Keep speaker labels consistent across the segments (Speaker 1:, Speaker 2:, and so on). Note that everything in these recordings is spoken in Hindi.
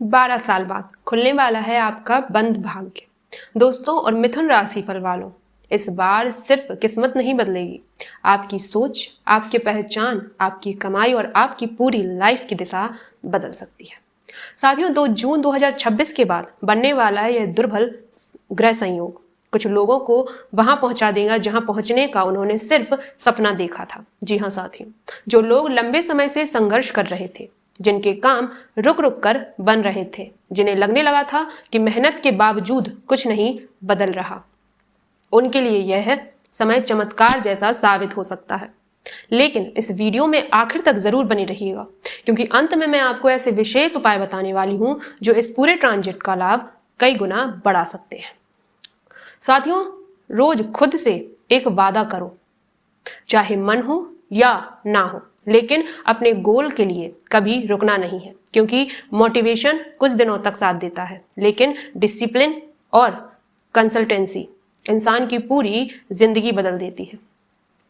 Speaker 1: 12 साल बाद खुलने वाला है आपका बंद भाग्य। दोस्तों और मिथुन राशि फल वालों, इस बार सिर्फ किस्मत नहीं बदलेगी, आपकी सोच, आपकी पहचान, आपकी कमाई और आपकी पूरी लाइफ की दिशा बदल सकती है। साथियों, 2 जून 2026 के बाद बनने वाला है यह दुर्बल ग्रह संयोग कुछ लोगों को वहां पहुंचा देगा जहां पहुंचने का उन्होंने सिर्फ सपना देखा था। जी हाँ साथियों, जो लोग लंबे समय से संघर्ष कर रहे थे, जिनके काम रुक रुक कर बन रहे थे, जिन्हें लगने लगा था कि मेहनत के बावजूद कुछ नहीं बदल रहा, उनके लिए यह समय चमत्कार जैसा साबित हो सकता है। लेकिन इस वीडियो में आखिर तक जरूर बनी रहिएगा, क्योंकि अंत में मैं आपको ऐसे विशेष उपाय बताने वाली हूं जो इस पूरे ट्रांजिट का लाभ कई गुना बढ़ा सकते हैं। साथियों, रोज खुद से एक वादा करो, चाहे मन हो या ना हो, लेकिन अपने गोल के लिए कभी रुकना नहीं है, क्योंकि मोटिवेशन कुछ दिनों तक साथ देता है, लेकिन डिसिप्लिन और कंसल्टेंसी इंसान की पूरी जिंदगी बदल देती है।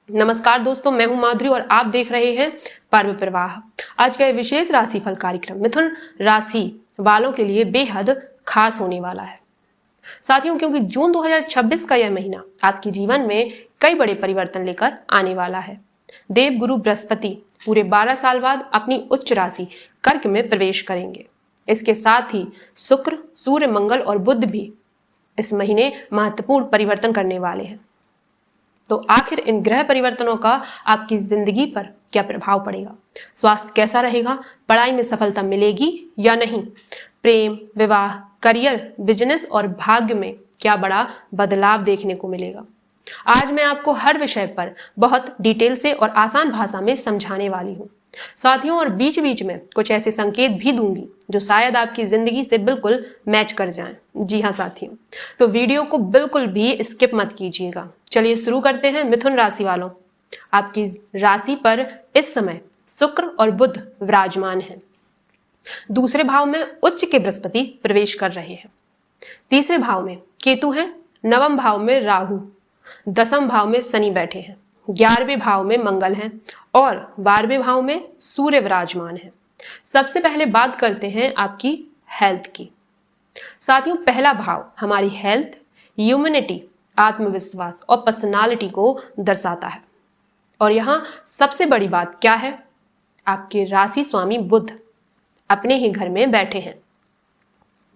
Speaker 1: नमस्कार दोस्तों, मैं हूं माधुरी और आप देख रहे हैं पर्व प्रवाह। आज का यह विशेष राशिफल कार्यक्रम मिथुन राशि वालों के लिए बेहद खास होने वाला है। साथियों, क्योंकि जून 2026 का यह महीना आपके जीवन में कई बड़े परिवर्तन लेकर आने वाला है। देव गुरु बृहस्पति पूरे 12 साल बाद अपनी उच्च राशि कर्क में प्रवेश करेंगे। इसके साथ ही शुक्र, सूर्य, मंगल और बुध भी इस महीने महत्वपूर्ण परिवर्तन करने वाले हैं। तो आखिर इन ग्रह परिवर्तनों का आपकी जिंदगी पर क्या प्रभाव पड़ेगा? स्वास्थ्य कैसा रहेगा? पढ़ाई में सफलता मिलेगी या नहीं? प्रेम, विवाह, करियर, बिजनेस और भाग्य में क्या बड़ा बदलाव देखने को मिलेगा? आज मैं आपको हर विषय पर बहुत डिटेल से और आसान भाषा में समझाने वाली हूँ साथियों, और बीच बीच में कुछ ऐसे संकेत भी दूंगी जो शायद आपकी जिंदगी से बिल्कुल मैच कर जाएं। जी हाँ साथियों, तो वीडियो को बिल्कुल भी स्किप मत कीजिएगा। चलिए शुरू करते हैं। मिथुन राशि वालों, आपकी राशि पर इस समय शुक्र और बुध विराजमान हैं। दूसरे भाव में उच्च के बृहस्पति प्रवेश कर रहे हैं। तीसरे भाव में केतु हैं। नवम भाव में राहु, दसम भाव में शनि बैठे हैं। 11वें भाव में मंगल हैं और 12वें भाव में सूर्य विराजमान है। सबसे पहले बात करते हैं आपकी हेल्थ की। साथियों, पहला भाव हमारी हेल्थ, ह्यूमैनिटी, आत्मविश्वास और पर्सनालिटी को दर्शाता है। और यहां सबसे बड़ी बात क्या है? आपके राशि स्वामी बुध अपने ही घर में बैठे हैं,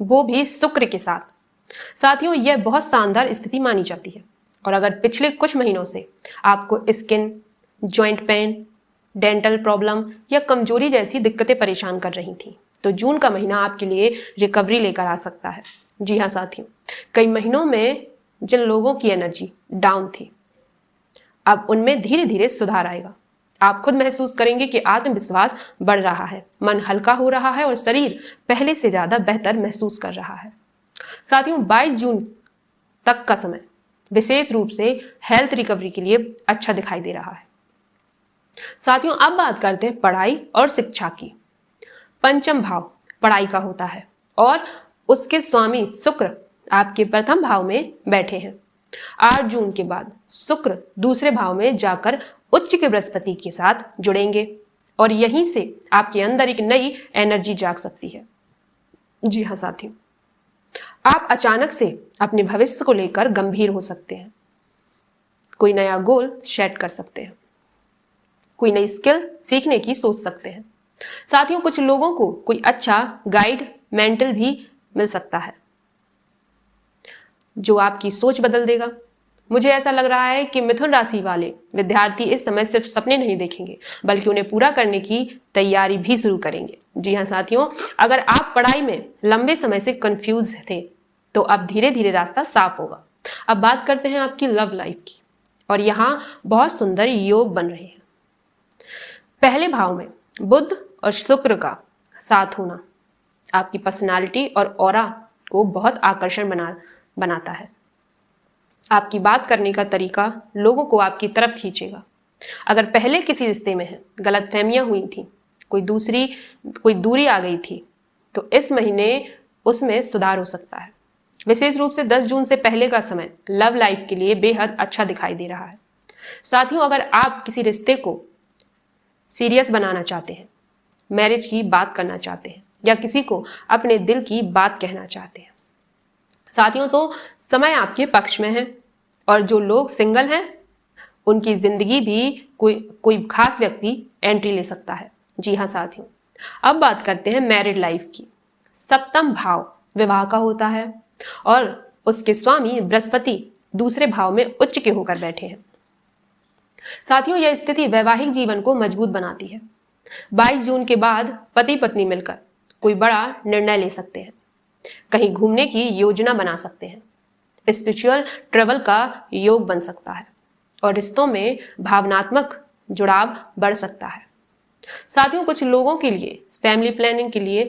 Speaker 1: वो भी शुक्र के साथ। साथियों, यह बहुत शानदार स्थिति मानी जाती है। और अगर पिछले कुछ महीनों से आपको skin, joint pain, dental problem या कमजोरी जैसी दिक्कतें परेशान कर रही थी, तो जून का महीना आपके लिए रिकवरी लेकर आ सकता है। जी हाँ साथियों, कई महीनों में जिन लोगों की एनर्जी डाउन थी, अब उनमें धीरे धीरे सुधार आएगा। आप खुद महसूस करेंगे कि आत्मविश्वास बढ़ रहा है, मन हल्का हो रहा है और शरीर पहले से ज्यादा बेहतर महसूस कर रहा है। साथियों, 22 जून तक का समय विशेष रूप से हेल्थ रिकवरी के लिए अच्छा दिखाई दे रहा है। साथियों, अब बात करते हैं पढ़ाई और शिक्षा की। पंचम भाव पढ़ाई का होता है और उसके स्वामी शुक्र आपके प्रथम भाव में बैठे हैं। 8 जून के बाद शुक्र दूसरे भाव में जाकर उच्च के बृहस्पति के साथ जुड़ेंगे और यहीं से आपके अंदर एक नई एनर्जी जाग सकती है। जी हाँ साथियों, आप अचानक से अपने भविष्य को लेकर गंभीर हो सकते हैं। कोई नया गोल सेट कर सकते हैं, कोई नई स्किल सीखने की सोच सकते हैं। साथियों, कुछ लोगों को कोई अच्छा गाइड, मेंटर भी मिल सकता है जो आपकी सोच बदल देगा। मुझे ऐसा लग रहा है कि मिथुन राशि वाले विद्यार्थी इस समय सिर्फ सपने नहीं देखेंगे, बल्कि उन्हें पूरा करने की तैयारी भी शुरू करेंगे। जी हाँ साथियों, अगर आप पढ़ाई में लंबे समय से कंफ्यूज थे, तो अब धीरे धीरे रास्ता साफ होगा। अब बात करते हैं आपकी लव लाइफ की, और यहाँ बहुत सुंदर योग बन रहे हैं। पहले भाव में बुध और शुक्र का साथ होना आपकी पर्सनालिटी और ऑरा को बहुत आकर्षण बनाता है। आपकी बात करने का तरीका लोगों को आपकी तरफ खींचेगा। अगर पहले किसी रिश्ते में है गलतफहमियां हुई थी, कोई दूरी आ गई थी, तो इस महीने उसमें सुधार हो सकता है। विशेष रूप से 10 जून से पहले का समय लव लाइफ के लिए बेहद अच्छा दिखाई दे रहा है। साथियों, अगर आप किसी रिश्ते को सीरियस बनाना चाहते हैं, मैरिज की बात करना चाहते हैं, या किसी को अपने दिल की बात कहना चाहते हैं। साथियों, तो समय आपके पक्ष में है और जो लोग सिंगल हैं उनकी जिंदगी भी कोई खास व्यक्ति एंट्री ले सकता है। जी हाँ साथियों, अब बात करते हैं मैरिड लाइफ की। सप्तम भाव विवाह का होता है और उसके स्वामी बृहस्पति दूसरे भाव में उच्च के होकर बैठे हैं। साथियों, यह स्थिति वैवाहिक जीवन को मजबूत बनाती है। 22 जून के बाद पति पत्नी मिलकर कोई बड़ा निर्णय ले सकते हैं, कहीं घूमने की योजना बना सकते हैं, स्पिरिचुअल ट्रैवल का योग बन सकता है और रिश्तों में भावनात्मक जुड़ाव बढ़ सकता है। साथियों, कुछ लोगों के लिए फैमिली प्लानिंग के लिए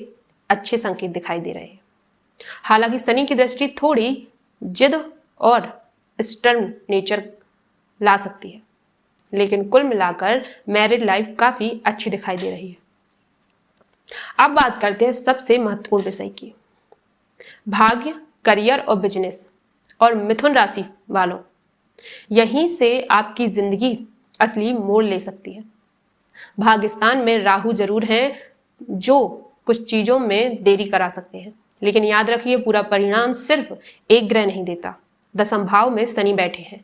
Speaker 1: अच्छे संकेत दिखाई दे रहे हैं। हालांकि शनि की दृष्टि थोड़ी जिद और स्टर्न नेचर ला सकती है, लेकिन कुल मिलाकर मैरिड लाइफ काफी अच्छी दिखाई दे रही है। अब बात करते हैं सबसे महत्वपूर्ण विषय की, भाग्य, करियर और बिजनेस। और मिथुन राशि वालों, यहीं से आपकी जिंदगी असली मोड़ ले सकती है। भाग्यस्थान में राहु जरूर हैं जो कुछ चीजों में देरी करा सकते हैं, लेकिन याद रखिए पूरा परिणाम सिर्फ एक ग्रह नहीं देता। दसम भाव में शनि बैठे हैं,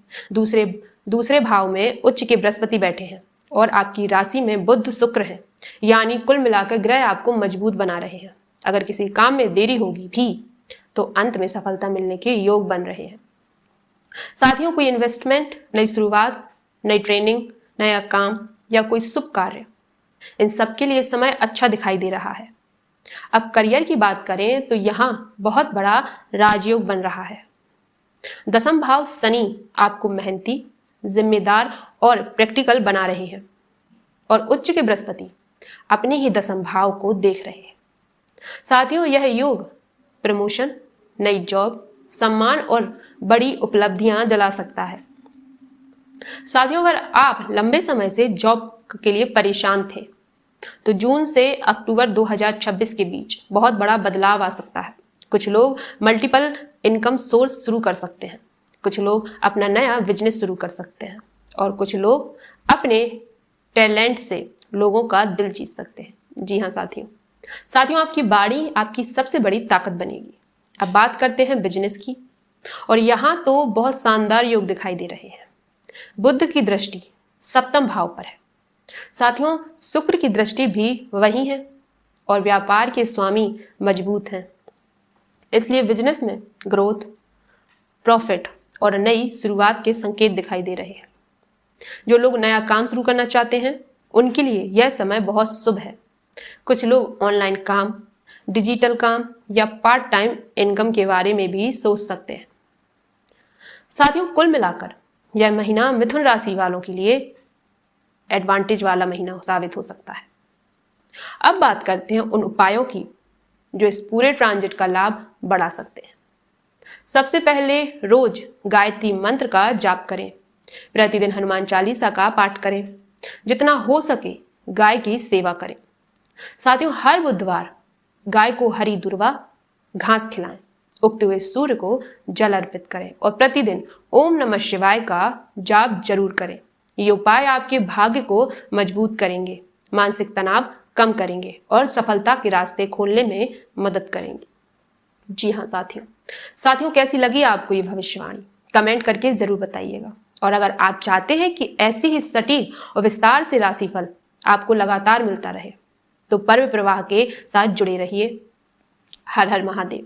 Speaker 1: दूसरे भाव में उच्च के बृहस्पति बैठे हैं और आपकी राशि में बुध शुक्र हैं, यानी कुल मिलाकर ग्रह आपको मजबूत बना रहे हैं। अगर किसी काम में देरी होगी भी तो अंत में सफलता मिलने के योग बन रहे हैं। साथियों, कोई इन्वेस्टमेंट, नई शुरुआत, नई ट्रेनिंग, नया काम या कोई शुभ कार्य, इन सब के लिए समय अच्छा दिखाई दे रहा है। अब करियर की बात करें तो यहाँ बहुत बड़ा राजयोग बन रहा है। दसम भाव शनि आपको मेहनती, जिम्मेदार और प्रैक्टिकल बना रहे हैं और उच्च के बृहस्पति अपने ही दसम भाव को देख रहे हैं। साथियों, यह योग प्रमोशन, नई जॉब, सम्मान और बड़ी उपलब्धियां दिला सकता है। साथियों, अगर आप लंबे समय से जॉब के लिए परेशान थे तो जून से अक्टूबर 2026 के बीच बहुत बड़ा बदलाव आ सकता है। कुछ लोग मल्टीपल इनकम सोर्स शुरू कर सकते हैं, कुछ लोग अपना नया बिजनेस शुरू कर सकते हैं और कुछ लोग अपने टैलेंट से लोगों का दिल जीत सकते हैं। जी हाँ साथियों, आपकी बाड़ी आपकी सबसे बड़ी ताकत बनेगी। अब बात करते हैं बिजनेस की और यहाँ तो बहुत शानदार योग दिखाई दे रहे हैं। बुध की दृष्टि सप्तम भाव पर है। साथियों, शुक्र की दृष्टि भी वही है और व्यापार के स्वामी मजबूत हैं, इसलिए बिजनेस में ग्रोथ, प्रॉफिट और नई शुरुआत के संकेत दिखाई दे रहे हैं। जो लोग नया काम शुरू करना चाहते हैं उनके लिए यह समय बहुत शुभ है। कुछ लोग ऑनलाइन काम, डिजिटल काम या पार्ट टाइम इनकम के बारे में भी सोच सकते हैं। साथियों, कुल मिलाकर यह महीना मिथुन राशि वालों के लिए एडवांटेज वाला महीना साबित हो सकता है। अब बात करते हैं उन उपायों की जो इस पूरे ट्रांजिट का लाभ बढ़ा सकते हैं। सबसे पहले रोज गायत्री मंत्र का जाप करें, प्रतिदिन हनुमान चालीसा का पाठ करें, जितना हो सके गाय की सेवा करें। साथियों, हर बुधवार गाय को हरी दुर्वा घास खिलाएं, उगते हुए सूर्य को जल अर्पित करें और प्रतिदिन ओम नमः शिवाय का जाप जरूर करें। ये उपाय आपके भाग्य को मजबूत करेंगे, मानसिक तनाव कम करेंगे और सफलता के रास्ते खोलने में मदद करेंगे। जी हाँ साथियों, कैसी लगी आपको ये भविष्यवाणी? कमेंट करके जरूर बताइएगा। और अगर आप चाहते हैं कि ऐसी ही सटीक और विस्तार से राशिफल आपको लगातार मिलता रहे तो पर्व प्रवाह के साथ जुड़े रहिए। हर हर महादेव।